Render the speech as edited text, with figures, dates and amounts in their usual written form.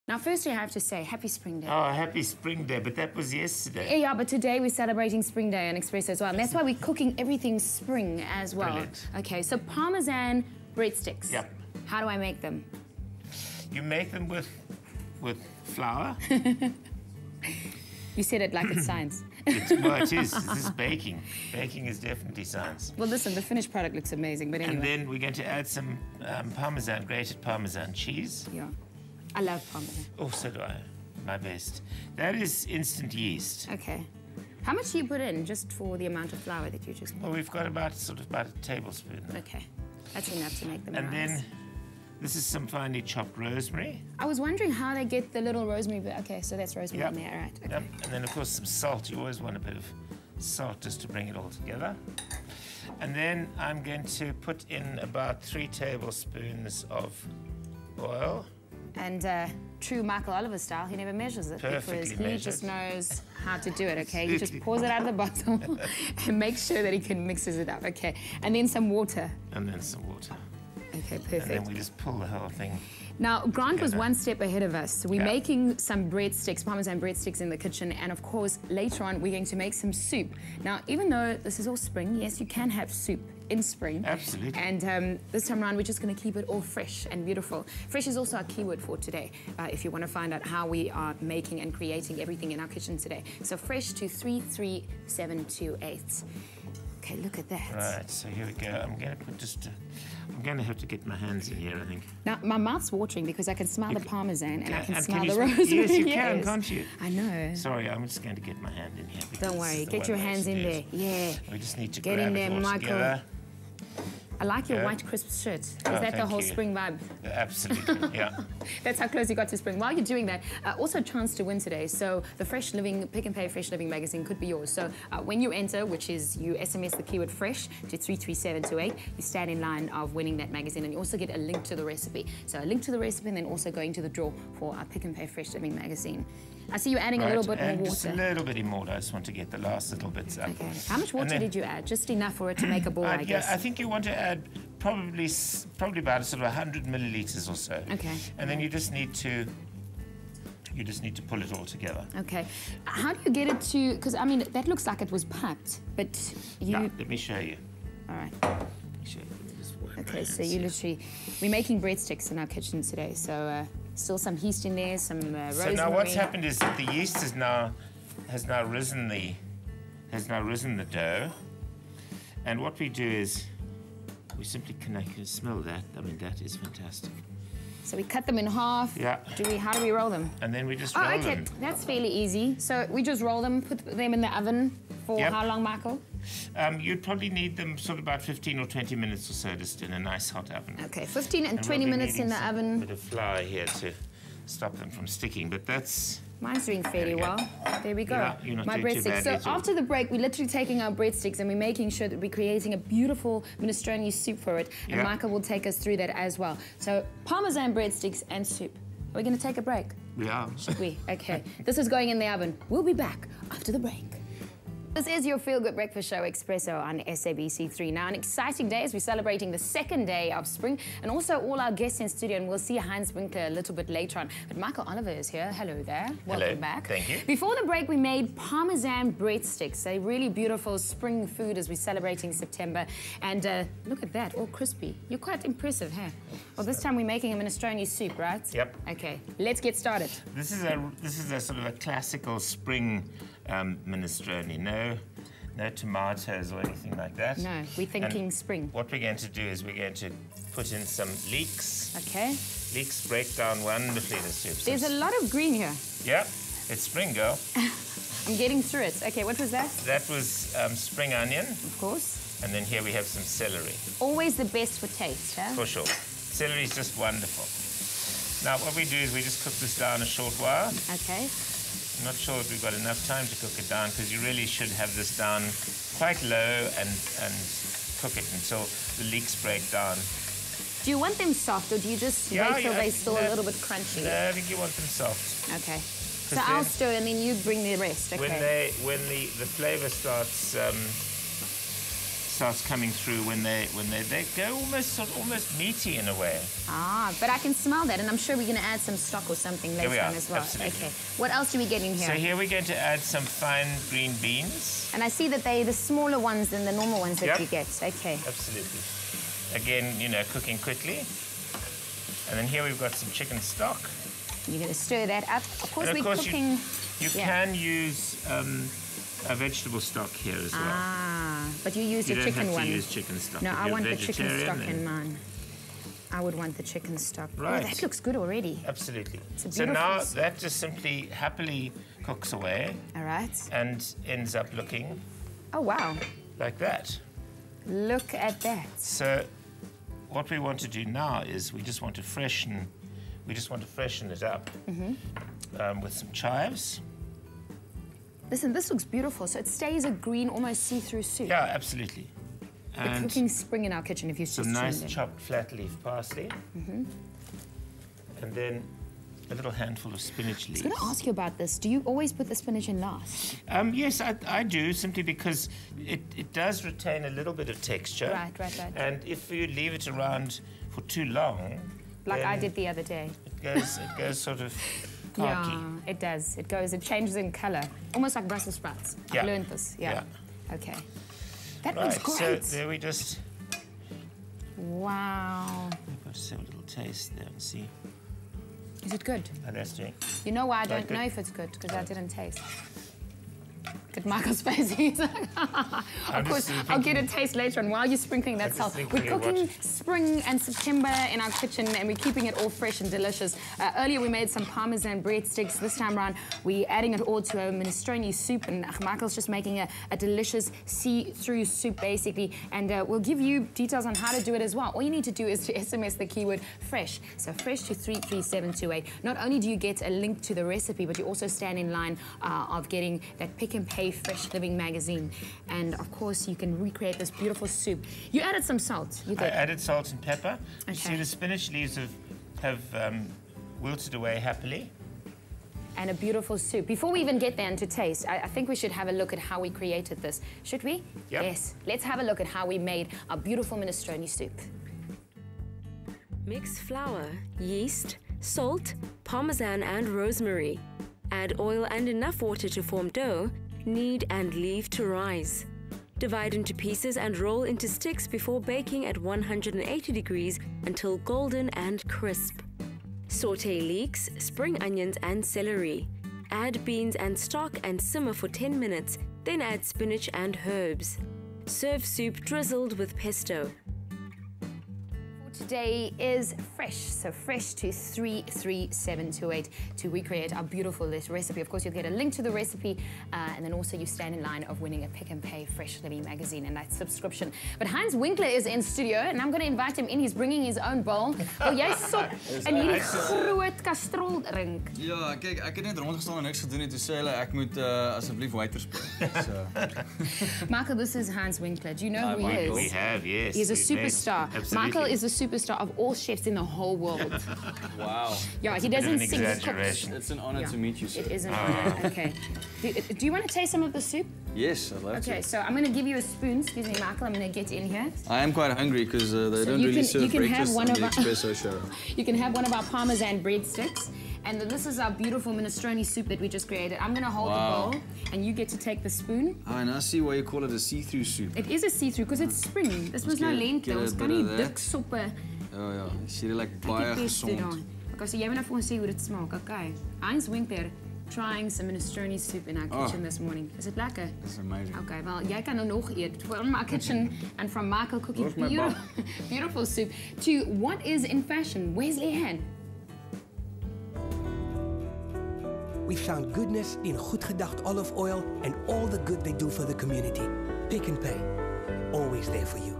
Now, firstly, I have to say, happy Spring Day. Oh, happy Spring Day, but that was yesterday. Yeah, but today we're celebrating Spring Day on Espresso as well. And that's why we're cooking everything spring as well. Brilliant. Okay, so Parmesan breadsticks. Yep. How do I make them? You make them with flour. You said it like it's science. Well, it is. This is baking. Baking is definitely science. Well, listen, the finished product looks amazing, but anyway. And then we're going to add some grated Parmesan cheese. Yeah. I love Parmesan. Oh, so do I. My best. That is instant yeast. Okay. How much do you put in just for the amount of flour that you just put? Well, we've got about a tablespoon. Okay. That's enough to make them And nice. then this is some finely chopped rosemary. I was wondering how they get the little rosemary, but okay, so that's rosemary in there, all right. Okay. Yep. And then, of course, some salt. You always want a bit of salt just to bring it all together. And then I'm going to put in about 3 tablespoons of oil. And true Michael Oliver style, he never measures it Perfectly because he just knows how to do it, okay? Absolutely. He just pours it out of the bottle and makes sure that he can mixes it up, okay? And then some water. And then some water. Okay, perfect. And then we just pull the whole thing. Now, Grant was one step ahead of us. So we're Yeah. making some breadsticks, Parmesan breadsticks in the kitchen. And of course, later on, we're going to make some soup. Now, even though this is all spring, yes, you can have soup in spring. Absolutely. And this time around, we're just going to keep it all fresh and beautiful. Fresh is also our keyword for today, if you want to find out how we are making and creating everything in our kitchen today. So fresh to 33728. Okay, look at that. Right, so here we go. I'm going to put I'm going to have to get my hands in here, I think. Now, my mouth's watering because I can smell the Parmesan and I can smell you the rosemary. Yes, you can, can't you? I know. Sorry, I'm just going to get my hand in here. Don't worry, get your hands in there. Yeah. We just need to get grab in there, it all Michael. together. I like your white crisp shirt. Is that the whole spring vibe? Absolutely, yeah. That's how close you got to spring. While you're doing that, also a chance to win today. So the Fresh Living, Pick and Pay Fresh Living magazine could be yours. So when you enter, which is you SMS the keyword fresh to 33728, you stand in line of winning that magazine, and you also get a link to the recipe. So a link to the recipe and then also going to the draw for our Pick and Pay Fresh Living magazine. I see you adding a little bit more water. Just a little bit more. I just want to get the last little bits up. Okay. How much water did you add? Just enough for it to make a ball, I guess. Yeah, I think you want to add probably about sort of 100 milliliters or so. Okay. And then you just need to pull it all together. Okay. How do you get it to? Because I mean, that looks like it was packed, but you. No, let me show you. All right. Let me show you. Okay, so you literally, we're making breadsticks in our kitchen today. So still some yeast in there, some rosemary. So now what's happened is that the yeast has now risen the dough, and what we do is we simply connect. You can smell that. I mean, that is fantastic. So we cut them in half. Yeah. How do we roll them? And then we just roll them. Okay, that's fairly easy. So we just roll them, put them in the oven for how long, Michael? You'd probably need them sort of about 15 or 20 minutes or so, just in a nice hot oven. Okay, 15 and 20 minutes in the oven. A bit of flour here to stop them from sticking, but that's... Mine's doing fairly well. There we go. Yeah, you're not my doing too breadsticks. badly So after the break, we're literally taking our breadsticks and we're making sure that we're creating a beautiful minestrone soup for it. And Michael will take us through that as well. So Parmesan breadsticks and soup. Are we going to take a break? We are. Should we? Okay. This is going in the oven. We'll be back after the break. This is your Feel Good Breakfast Show, Espresso on SABC3. Now, an exciting day as we're celebrating the second day of spring, and also all our guests in studio, and we'll see Heinz Winkler a little bit later on. But Michael Oliver is here. Hello there. Welcome back. Thank you. Before the break, we made Parmesan breadsticks, a really beautiful spring food as we're celebrating September. And look at that, all crispy. You're quite impressive, huh? Well, this time we're making a minestrone soup, right? Yep. Okay, let's get started. This is a sort of a classical spring minestrone. No tomatoes or anything like that. No, we're thinking spring. What we're going to do is we're going to put in some leeks. Okay. Leeks break down wonderfully the soup. There's a lot of green here. Yeah, it's spring, girl. I'm getting through it. Okay, what was that? That was spring onion. Of course. And then here we have some celery. Always the best for taste, huh? For sure. Celery is just wonderful. Now, what we do is we just cook this down a short while. Okay. I'm not sure if we've got enough time to cook it down because you really should have this down quite low and cook it until the leeks break down. Do you want them soft or do you just wait till they're still a little bit crunchy? No, I think you want them soft. Okay. So I'll stir and then you bring the rest, okay? When the flavour starts starts coming through when they go almost meaty in a way. Ah, but I can smell that, and I'm sure we're going to add some stock or something later on as well. Absolutely. Okay. What else do we get in here? So here we're going to add some fine green beans. And I see that they're the smaller ones than the normal ones that you get. Okay. Absolutely. Again, you know, cooking quickly. And then here we've got some chicken stock. You're going to stir that up. Of course, we're cooking... You can use a vegetable stock here as well. Ah, but you use the chicken one. You don't have to use chicken stock. No, I want the chicken stock in mine. I would want the chicken stock. Right. Oh, that looks good already. Absolutely. It's a so beautiful now that just simply happily cooks away. All right. And ends up looking... Oh, wow. Like that. Look at that. So what we want to do now is we just want to freshen it up with some chives. Listen, this looks beautiful. So it stays a green, almost see-through soup. Yeah, absolutely. The cooking spring in our kitchen, if you just some nice chopped flat leaf parsley. And then a little handful of spinach leaves. I was going to ask you about this. Do you always put the spinach in last? Yes, I do, simply because it does retain a little bit of texture. Right. And if you leave it around for too long... Like I did the other day. It goes sort of khaki. Yeah, it does. It changes in colour. Almost like Brussels sprouts. I've learned this. Yeah. Okay. That looks great. So there we just... Wow. I'll just have a little taste there and see. Is it good? How that's doing. You know why I don't know if it's good? Because I didn't taste. Look at Michael's face. He's like, of course, I'll get a taste later on. While you're sprinkling that salt, we're cooking spring and September in our kitchen, and we're keeping it all fresh and delicious. Earlier, we made some Parmesan breadsticks. This time around, we're adding it all to a minestrone soup, and Michael's just making a delicious see-through soup, basically. And we'll give you details on how to do it as well. All you need to do is to SMS the keyword fresh. So fresh to 33728. Not only do you get a link to the recipe, but you also stand in line of getting that Pick and Pay Fresh Living magazine. And of course, you can recreate this beautiful soup. You added some salt. You did. I added salt and pepper. Okay. You see, the spinach leaves have wilted away happily. And a beautiful soup. Before we even get there and to taste, I think we should have a look at how we created this. Should we? Yep. Yes. Let's have a look at how we made our beautiful minestrone soup. Mix flour, yeast, salt, parmesan and rosemary. Add oil and enough water to form dough. Knead and leave to rise. Divide into pieces and roll into sticks before baking at 180 degrees until golden and crisp. Saute leeks, spring onions and celery. Add beans and stock and simmer for 10 minutes, then add spinach and herbs. Serve soup drizzled with pesto. Today is fresh, so fresh to 33728 to recreate our beautiful recipe. Of course, you'll get a link to the recipe, and then also you stand in line of winning a Pick and Pay Fresh Living magazine and that subscription. But Hans Winkler is in studio, and I'm going to invite him in. He's bringing his own bowl. Wil jy sop in hierdie groot kastrol drink? Ja, kyk, ek het net rondgestaan en niks gedoen nie. Toe sê hulle ek moet asseblief waiters bring. So. Michael, this is Hans Winkler. Do you know who he is? We have, yes. He's a superstar. Michael is a superstar of all chefs in the whole world. Wow. Yeah, he doesn't sing. It's an honor to meet you, sir. It is an honor. Okay. Do you want to taste some of the soup? Yes, I'd love to. Okay, so I'm going to give you a spoon. Excuse me, Michael. I'm going to get in here. I am quite hungry because they don't really serve breakfast on the Espresso show. You can have one of our Parmesan breadsticks. And then this is our beautiful minestrone soup that we just created. I'm going to hold the bowl, and you get to take the spoon. Oh, and I see why you call it a see-through soup. It is a see-through because it's spring. This was no lente. Ons kan nie dik soppe. Oh ja, is hier like baie gesond. Okay, so jy moet nou vir ons sê hoe dit smaak. Okay. Hans Winkler trying some minestrone soup in our kitchen this morning. Is it lekker? It's amazing. Okay, well, jy kan nou nog eet from our kitchen and from Michael cooking beautiful soup to what is in fashion. Where's leigh-anne? We found goodness in goed gedacht olive oil and all the good they do for the community. Pick and Pay, always there for you.